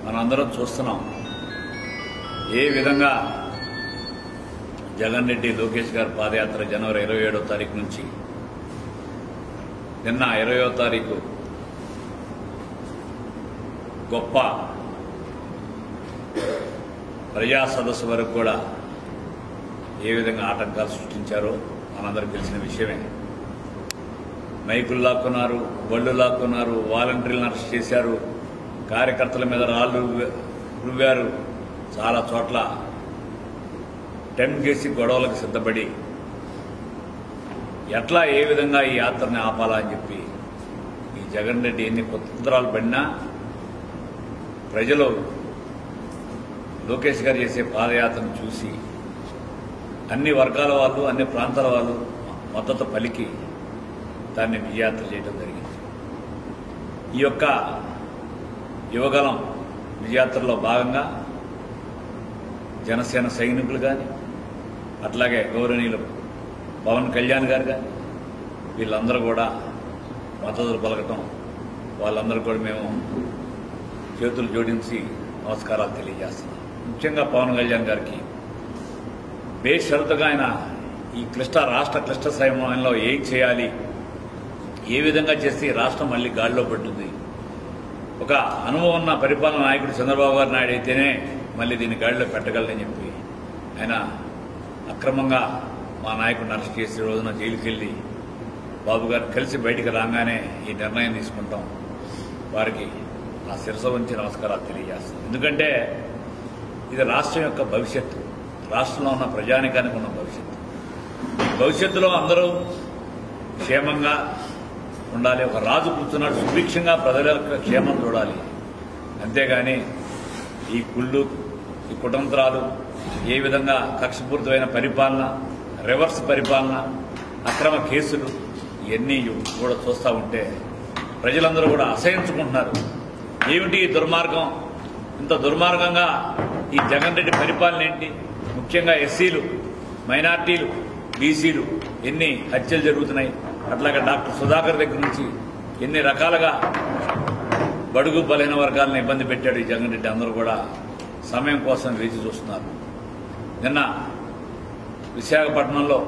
మనందరం చూస్తున్నాం ఏ విధంగా జగన్ రెడ్డి లోకేష్ గారి పాదయాత్ర జనవరి 27వ తారీఖు నుంచి నిన్న 20వ తారీఖు గొప్ప ప్రజా సదస్సు వరకు కూడా ఏ విధంగా ఆటంకాలు సృష్టించారో మనందరికీ తెలిసిన విషయమే. మైకులు లాక్కున్నారు, బళ్ళు లాక్కున్నారు, వాలంటీర్లను అరెస్ట్ చేశారు, కార్యకర్తల మీద రాళ్లు రువ్వారు, చాలా చోట్ల టెంప్ చేసి గొడవలకు సిద్ధపడి ఎట్లా ఏ విధంగా ఈ యాత్రని ఆపాలా అని చెప్పి ఈ జగన్ రెడ్డి ఎన్ని కుతంత్రాలు పడినా ప్రజలు లోకేష్ గారు చేసే పాదయాత్రను చూసి అన్ని వర్గాల వాళ్ళు, అన్ని ప్రాంతాల వాళ్ళు మద్దతు పలికి దాన్ని విజయాత్ర చేయడం జరిగింది. ఈ యొక్క యువగలం విజయాత్రలో భాగంగా జనసేన సైనికులు కానీ, అట్లాగే గౌరవనీయులు పవన్ కళ్యాణ్ గారు కానీ వీళ్ళందరూ కూడా మద్దతులు పలకటం, వాళ్ళందరూ కూడా మేము చేతులు జోడించి నమస్కారాలు తెలియజేస్తున్నాం. ముఖ్యంగా పవన్ కళ్యాణ్ గారికి బేషరతుగా ఆయన ఈ రాష్ట్ర క్లిష్ట సమయంలో ఏం చేయాలి, ఏ విధంగా చేస్తే రాష్ట్రం మళ్లీ గాడిలో పడుతుంది, ఒక అనుభవం ఉన్న పరిపాలన నాయకుడు చంద్రబాబు గారు నాయుడు అయితేనే మళ్లీ దీన్ని గాడిలో పెట్టగలరని చెప్పి ఆయన అక్రమంగా మా నాయకుడిని అరెస్ట్ చేసే రోజున జైలుకి వెళ్లి బాబు గారు కలిసి బయటికి రాగానే ఈ నిర్ణయం తీసుకుంటాం. వారికి నా శిరస వంచి నమస్కారాలు తెలియజేస్తాను. ఎందుకంటే ఇది రాష్ట్రం యొక్క భవిష్యత్తు, రాష్ట్రంలో ఉన్న ప్రజానికానికి ఉన్న భవిష్యత్తు. భవిష్యత్తులో అందరూ క్షేమంగా ఉండాలి. ఒక రాజు కూర్చున్నాడు, సుభిక్షంగా ప్రజల యొక్క క్షేమం చూడాలి. అంతేగాని ఈ కుళ్ళు, ఈ కుతంత్రాలు, ఏ విధంగా కక్షపూరితమైన పరిపాలన, రివర్స్ పరిపాలన, అక్రమ కేసులు ఇవన్నీ కూడా చూస్తూ ఉంటే ప్రజలందరూ కూడా అసహించుకుంటున్నారు. ఏమిటి ఈ దుర్మార్గం, ఇంత దుర్మార్గంగా ఈ జగన్ రెడ్డి పరిపాలన ఏంటి, ముఖ్యంగా ఎస్సీలు, మైనార్టీలు, బీసీలు ఎన్ని హత్యలు జరుగుతున్నాయి, అట్లాగే డాక్టర్ సుధాకర్ దగ్గర నుంచి ఎన్ని రకాలుగా బడుగు బలహీన వర్గాలను ఇబ్బంది పెట్టాడు ఈ జగన్ రెడ్డి. అందరూ కూడా సమయం కోసం వేచి చూస్తున్నారు. నిన్న విశాఖపట్నంలో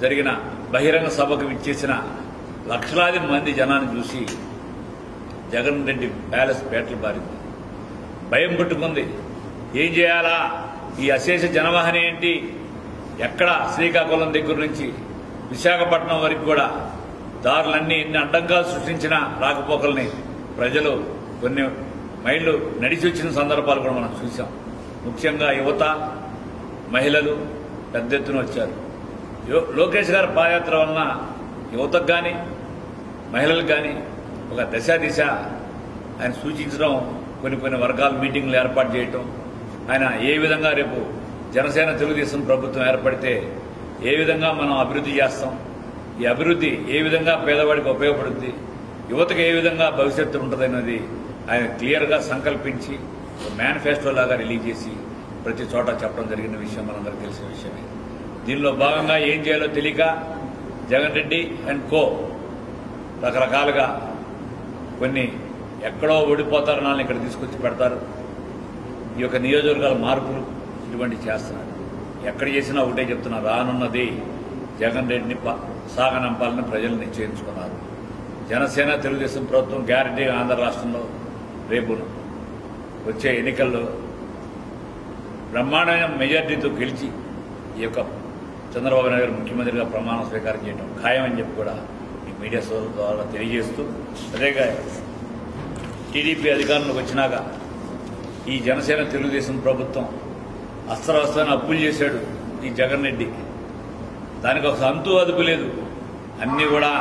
జరిగిన బహిరంగ సభకు విచ్చేసిన లక్షలాది మంది జనాన్ని చూసి జగన్ రెడ్డి ప్యాలెస్ పేటలు బారింది. భయం పుట్టుకుంది. ఏం చేయాలా, ఈ అశేష జనవాహన ఏంటి, ఎక్కడ శ్రీకాకుళం దగ్గర నుంచి విశాఖపట్నం వరకు కూడా దారులన్నీ ఎన్ని అడ్డంకాలు సృష్టించిన రాకపోకల్ని ప్రజలు కొన్ని మైళ్ళు నడిచి వచ్చిన సందర్భాలు కూడా మనం చూసాం. ముఖ్యంగా యువత, మహిళలు పెద్ద ఎత్తున వచ్చారు. లోకేష్ గారి పాదయాత్ర వలన యువతకు కానీ మహిళలకు కానీ ఒక దిశ ఆయన సూచించడం, కొన్ని వర్గాల మీటింగ్లు ఏర్పాటు చేయటం, ఆయన ఏ విధంగా రేపు జనసేన తెలుగుదేశం ప్రభుత్వం ఏర్పడితే ఏ విధంగా మనం అభివృద్ధి చేస్తాం, ఈ అభివృద్ధి ఏ విధంగా పేదవాడికి ఉపయోగపడుతుంది, యువతకు ఏ విధంగా భవిష్యత్తు ఉంటుందన్నది ఆయన క్లియర్గా సంకల్పించి మేనిఫెస్టో లాగా రిలీజ్ చేసి ప్రతి చోట చెప్పడం జరిగిన విషయం మనందరికీ తెలిసిన విషయమే. దీనిలో భాగంగా ఏం చేయాలో తెలియక జగన్ రెడ్డి అండ్ కో రకరకాలుగా కొన్ని ఎక్కడో ఓడిపోతారు నాన్న ఇక్కడ తీసుకొచ్చి పెడతారు. ఈ యొక్క నియోజకవర్గాల మార్పులు ఇటువంటి చేస్తున్నారు. ఎక్కడ చేసినా ఒకటే చెప్తున్నారు, రానున్నది జగన్ రెడ్డిని సాగనంపాలని ప్రజలు నిశ్చయించుకున్నారు. జనసేన తెలుగుదేశం ప్రభుత్వం గ్యారంటీగా ఆంధ్ర రాష్ట్రంలో రేపు వచ్చే ఎన్నికల్లో బ్రహ్మాండమైన మెజార్టీతో గెలిచి ఈ యొక్క చంద్రబాబు నాయుడు గారు ముఖ్యమంత్రిగా ప్రమాణ స్వీకారం చేయడం ఖాయమని చెప్పి కూడా ఈ మీడియా సోదరుల ద్వారా తెలియజేస్తూ, అదేగా టీడీపీ అధికారంలోకి వచ్చినాక ఈ జనసేన తెలుగుదేశం ప్రభుత్వం అస్త్రవస్త్రాన్ని అప్పులు చేశాడు ఈ జగన్ రెడ్డి. దానికి ఒక అంతు అదుపు లేదు. అన్నీ కూడా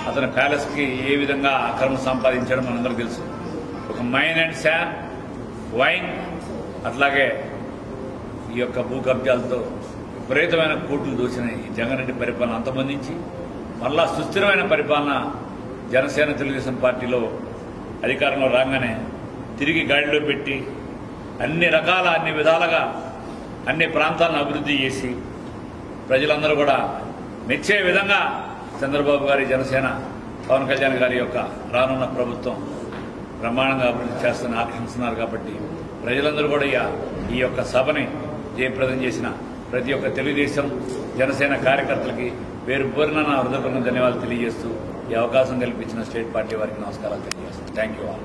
అతని ప్యాలెస్కి ఏ విధంగా అక్రమం సంపాదించాడో మనందరూ తెలుసు. ఒక మైన్ అండ్ శాండ్, వైన్, అట్లాగే ఈ యొక్క భూ కబ్జాలతో విపరీతమైన కోట్లు దోచిన ఈ జగన్ రెడ్డి పరిపాలన అంతమందించి మళ్ళా సుస్థిరమైన పరిపాలన జనసేన తెలుగుదేశం పార్టీలో అధికారంలో రాగానే తిరిగి గాడిలో పెట్టి అన్ని విధాలుగా అన్ని ప్రాంతాలను అభివృద్ధి చేసి ప్రజలందరూ కూడా మెచ్చే విధంగా చంద్రబాబు గారి జనసేన పవన్ కళ్యాణ్ గారి యొక్క రానున్న ప్రభుత్వం బ్రహ్మాండంగా అభివృద్ధి చేస్తున్న ఆకర్షిస్తున్నారు. కాబట్టి ప్రజలందరూ కూడా ఈ యొక్క సభని జయప్రదం చేసిన ప్రతి ఒక్క తెలుగుదేశం జనసేన కార్యకర్తలకి పేరు పేరున నా హృదయపూర్వక ధన్యవాదాలు తెలియజేస్తూ ఈ అవకాశం కల్పించిన స్టేట్ పార్టీ వారికి నమస్కారాలు తెలియజేస్తాను. Thank you all.